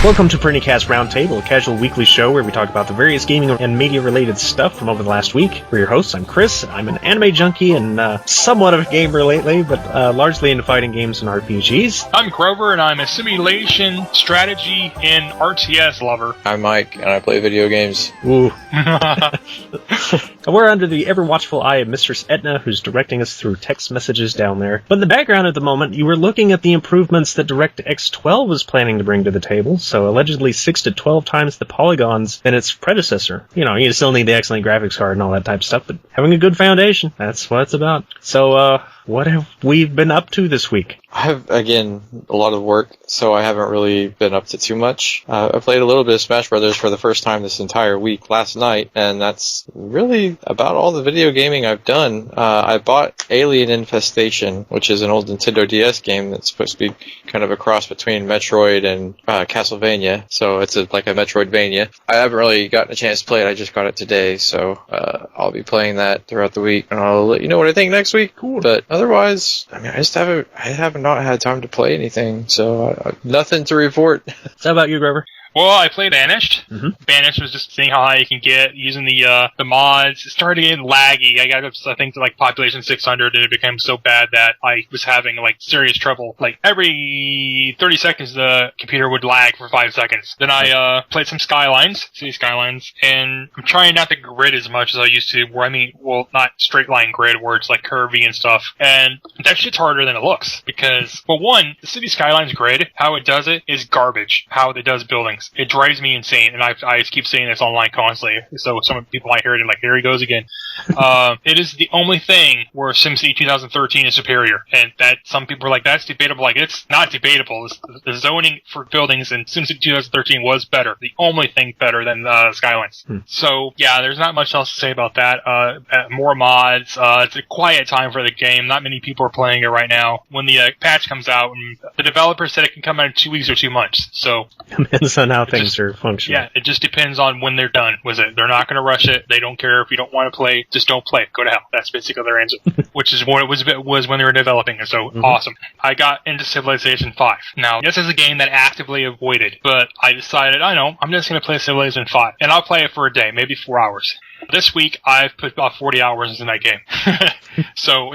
Welcome to PrinnyCast Roundtable, a casual weekly show where we talk about the various gaming and media-related stuff from over the last week. We're your hosts. I'm Chris. I'm an anime junkie and somewhat of a gamer lately, but largely into fighting games and RPGs. I'm Grover, and I'm a simulation, strategy, and RTS lover. I'm Mike, and I play video games. Ooh. We're under the ever-watchful eye of Mistress Etna, who's directing us through text messages down there. But in the background at the moment, you were looking at the improvements that DirectX 12 was planning to bring to the table, so allegedly 6 to 12 times the polygons than its predecessor. You know, you still need the excellent graphics card and all that type of stuff, but having a good foundation, that's what it's about. So, what have we been up to this week? I have, again, a lot of work, so I haven't really been up to too much. I played a little bit of Smash Brothers for the first time this entire week last night, and that's really about all the video gaming I've done. I bought Alien Infestation, which is an old Nintendo DS game that's supposed to be kind of a cross between Metroid and Castlevania, so it's like a Metroidvania. I haven't really gotten a chance to play it, I just got it today, so I'll be playing that throughout the week, and I'll let you know what I think next week. Cool. But otherwise, I mean, I haven't not had time to play anything, so nothing to report. So how about you, Grover? Well, I played Banished. Banished was just seeing how high you can get using the mods. It started getting laggy. I got up, I think, to like population 600, and it became so bad that I was having like serious trouble. Like every 30 seconds, the computer would lag for 5 seconds. Then I played some City Skylines, and I'm trying not to grid as much as I used to. Well, not straight line grid where it's like curvy and stuff. And that shit's harder than it looks because, well, one, the City Skylines grid, how it does it is garbage. How it does buildings. It drives me insane, and I keep saying this online constantly, so some people might hear it and like, here he goes again. It is the only thing where SimCity 2013 is superior, and that some people are like, that's debatable. Like, it's not debatable. The zoning for buildings in SimCity 2013 was better. The only thing better than Skylines. So, yeah, there's not much else to say about that. More mods. It's a quiet time for the game. Not many people are playing it right now. When the patch comes out, and the developer said it can come out in 2 weeks or 2 months, so... Depends on how things are functioning. Yeah, it just depends on when they're done with it. They're not going to rush it. They don't care if you don't want to play. Just don't play it. Go to hell. That's basically their answer. Which is what it was when they were developing it. So, awesome. I got into Civilization 5. Now, this is a game that I actively avoided, but I decided, I know, I'm just going to play Civilization 5. And I'll play it for a day, maybe 4 hours. This week, I've put about 40 hours into that game. So,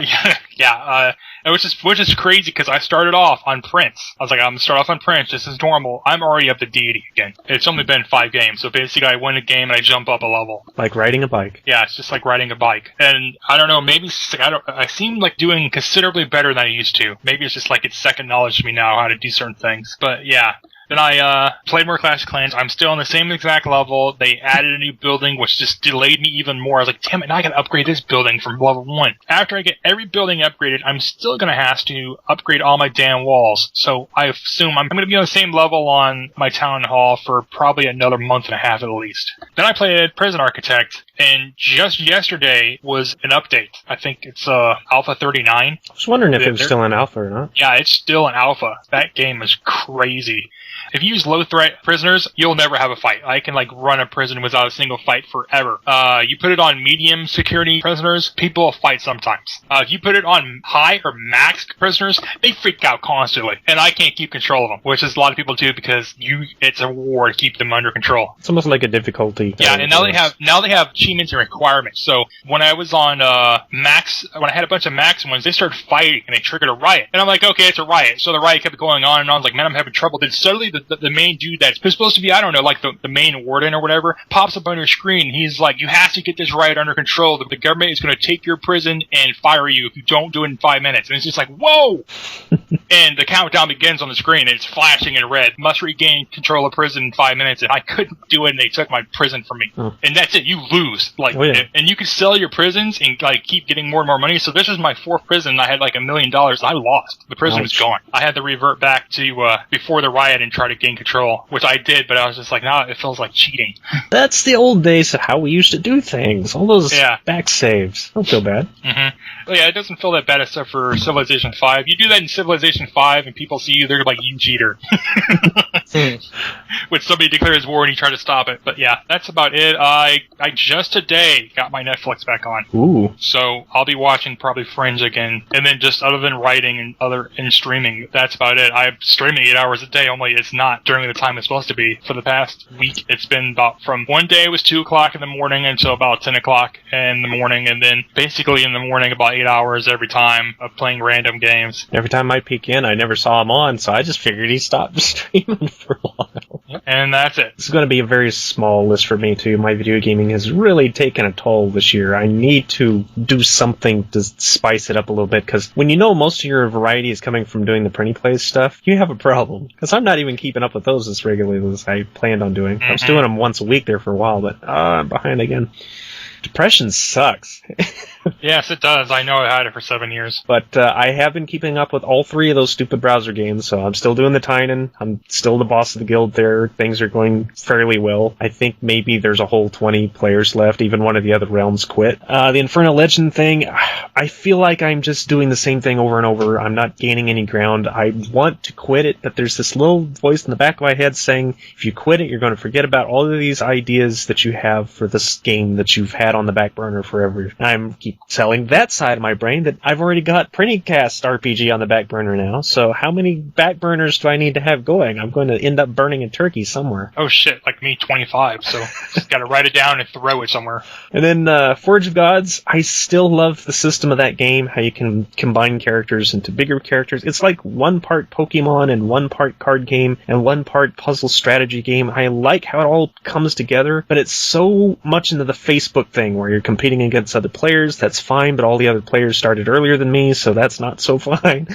yeah, which is crazy because I started off on Prince. I was like, I'm going to start off on Prince. This is normal. I'm already up to deity again. It's only been 5 games. So basically, I win a game and I jump up a level. Like riding a bike. Yeah, it's just like riding a bike. And I don't know, maybe I seem like doing considerably better than I used to. Maybe it's just like it's second knowledge to me now how to do certain things. But yeah. Then I played more Clash of Clans. I'm still on the same exact level. They added a new building, which just delayed me even more. I was like, damn it, now I gotta upgrade this building from level 1. After I get every building upgraded, I'm still gonna have to upgrade all my damn walls. So I assume I'm gonna be on the same level on my town hall for probably another month and a half at least. Then I played Prison Architect, and just yesterday was an update. I think it's Alpha 39. I was wondering if it was still in alpha or not. Yeah, it's still in alpha. That game is crazy. If you use low-threat prisoners, you'll never have a fight. I can, run a prison without a single fight forever. You put it on medium security prisoners, people will fight sometimes. If you put it on high or max prisoners, they freak out constantly. And I can't keep control of them, which is a lot of people do because it's a war to keep them under control. It's almost like a difficulty. Yeah, and now they have achievements and requirements. So when I was on max, when I had a bunch of max ones, they started fighting and they triggered a riot. And I'm like, okay, it's a riot. So the riot kept going on and on. I was like, man, I'm having trouble. Then suddenly the main dude that's supposed to be, I don't know, like the main warden or whatever, pops up on your screen. He's like, you have to get this riot under control. The government is going to take your prison and fire you if you don't do it in 5 minutes. And it's just like, whoa! And the countdown begins on the screen, and it's flashing in red. Must regain control of prison in 5 minutes. And I couldn't do it, and they took my prison from me. Oh. And that's it. You lose. And you can sell your prisons and keep getting more and more money. So this was my 4th prison. I had $1 million. I lost. The prison was gone. I had to revert back to before the riot and try to gain control, which I did, but I was just like, nah, it feels like cheating. That's the old days of how we used to do things. All those back saves. Don't feel bad. But yeah, it doesn't feel that bad except for Civilization 5. You do that in Civilization 5 and people see you, they're like, you cheater. When somebody declares war and you try to stop it. But yeah, that's about it. I just today got my Netflix back on. Ooh. So I'll be watching probably Fringe again. And then just other than writing and streaming, that's about it. I'm streaming 8 hours a day. Only it's not during the time it's supposed to be. For the past week, it's been about from one day it was 2 o'clock in the morning until about 10 o'clock in the morning, and then basically in the morning about 8 hours every time of playing random games. Every time I peek in, I never saw him on, so I just figured he stopped streaming for a while. And that's it. This is going to be a very small list for me, too. My video gaming has really taken a toll this year. I need to do something to spice it up a little bit, because when you know most of your variety is coming from doing the PrinnyPlays stuff, you have a problem. Because I'm not even keeping up with those as regularly as I planned on doing. I was doing them once a week there for a while, but I'm behind again. Depression sucks. Yes, it does. I know I had it for 7 years. But I have been keeping up with all 3 of those stupid browser games, so I'm still doing the Tynan. I'm still the boss of the guild there. Things are going fairly well. I think maybe there's a whole 20 players left. Even one of the other realms quit. The Infernal Legend thing, I feel like I'm just doing the same thing over and over. I'm not gaining any ground. I want to quit it, but there's this little voice in the back of my head saying, if you quit it, you're going to forget about all of these ideas that you have for this game that you've had on the back burner forever. I'm keep telling that side of my brain that I've already got PrinnyCast RPG on the back burner now, so how many back burners do I need to have going? I'm going to end up burning a turkey somewhere. Oh shit, like me, 25, so just gotta write it down and throw it somewhere. And then Forge of Gods, I still love the system of that game, how you can combine characters into bigger characters. It's like 1 part Pokemon and 1 part card game and 1 part puzzle strategy game. I like how it all comes together, but it's so much into the Facebook thing where you're competing against other players. That's fine, but all the other players started earlier than me, so that's not so fine.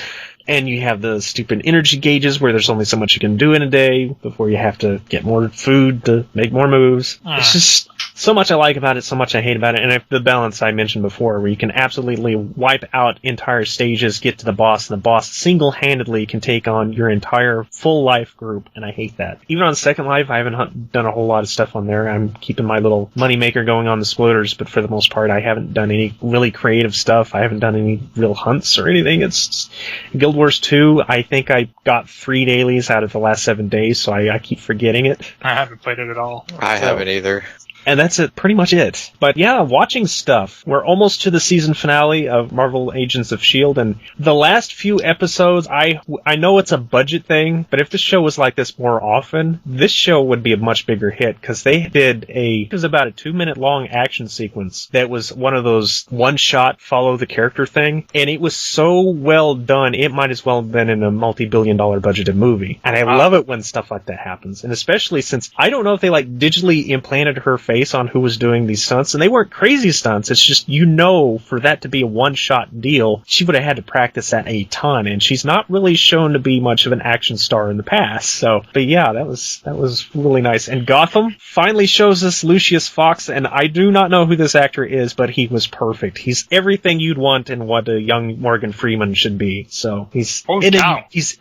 And you have the stupid energy gauges where there's only so much you can do in a day before you have to get more food to make more moves. It's just so much I like about it, so much I hate about it. And the balance I mentioned before, where you can absolutely wipe out entire stages, get to the boss, and the boss single-handedly can take on your entire full life group, and I hate that. Even on Second Life, I haven't done a whole lot of stuff on there. I'm keeping my little moneymaker going on the splitters, but for the most part, I haven't done any really creative stuff. I haven't done any real hunts or anything. It's Guild Wars 2, I think I got 3 dailies out of the last 7 days, so I keep forgetting it. I haven't played it at all. I haven't either. And that's it, pretty much it. But yeah, watching stuff. We're almost to the season finale of Marvel Agents of S.H.I.E.L.D., and the last few episodes, I know it's a budget thing, but if the show was like this more often, this show would be a much bigger hit, because they did it was about a 2-minute long action sequence that was one of those one-shot follow the character thing, and it was so well done, it might as well have been in a multi-billion-dollar budgeted movie. And I love it when stuff like that happens, and especially since I don't know if they digitally implanted her face on who was doing these stunts, and they weren't crazy stunts. It's just, for that to be a one-shot deal, she would have had to practice that a ton, and she's not really shown to be much of an action star in the past. So, but yeah, that was really nice. And Gotham finally shows us Lucius Fox, and I do not know who this actor is, but he was perfect. He's everything you'd want in what a young Morgan Freeman should be. So he's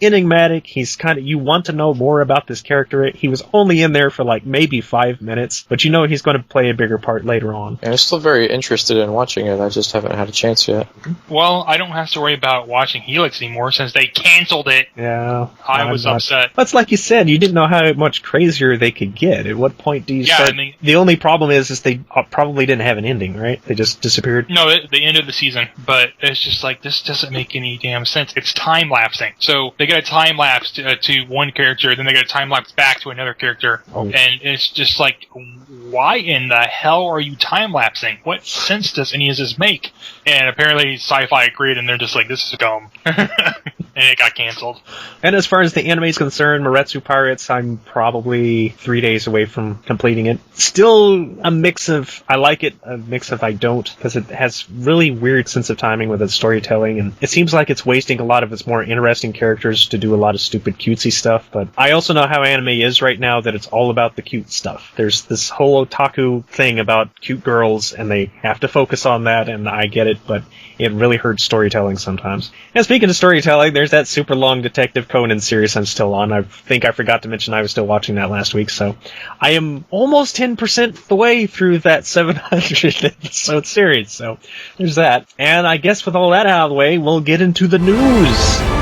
enigmatic. He's you want to know more about this character. He was only in there for maybe 5 minutes, but he's going to play a bigger part later on. And I'm still very interested in watching it. I just haven't had a chance yet. Well, I don't have to worry about watching Helix anymore since they canceled it. Yeah. I was upset. That's like you said, you didn't know how much crazier they could get. At what point do you start? The only problem is they probably didn't have an ending, right? They just disappeared? No, they ended the season, but it's just this doesn't make any damn sense. It's time-lapsing. So they get a time-lapse to one character, then they get a time-lapse back to another character, and it's just why in the hell are you time-lapsing? What sense does any of this make? And apparently Sci-Fi agreed, and they're just this is dumb. And it got canceled. And as far as the anime is concerned, Moretsu Pirates, I'm probably 3 days away from completing it. Still a mix of I like it, a mix of I don't, because it has really weird sense of timing with its storytelling, and it seems like it's wasting a lot of its more interesting characters to do a lot of stupid cutesy stuff. But I also know how anime is right now, that it's all about the cute stuff. There's this whole otaku thing about cute girls, and they have to focus on that, and I get it, but it really hurts storytelling sometimes. And speaking of storytelling, there's that super long Detective Conan series I'm still on. I think I forgot to mention I was still watching that last week, so I am almost 10% the way through that 700 episode series, so there's that. And I guess with all that out of the way, we'll get into the news.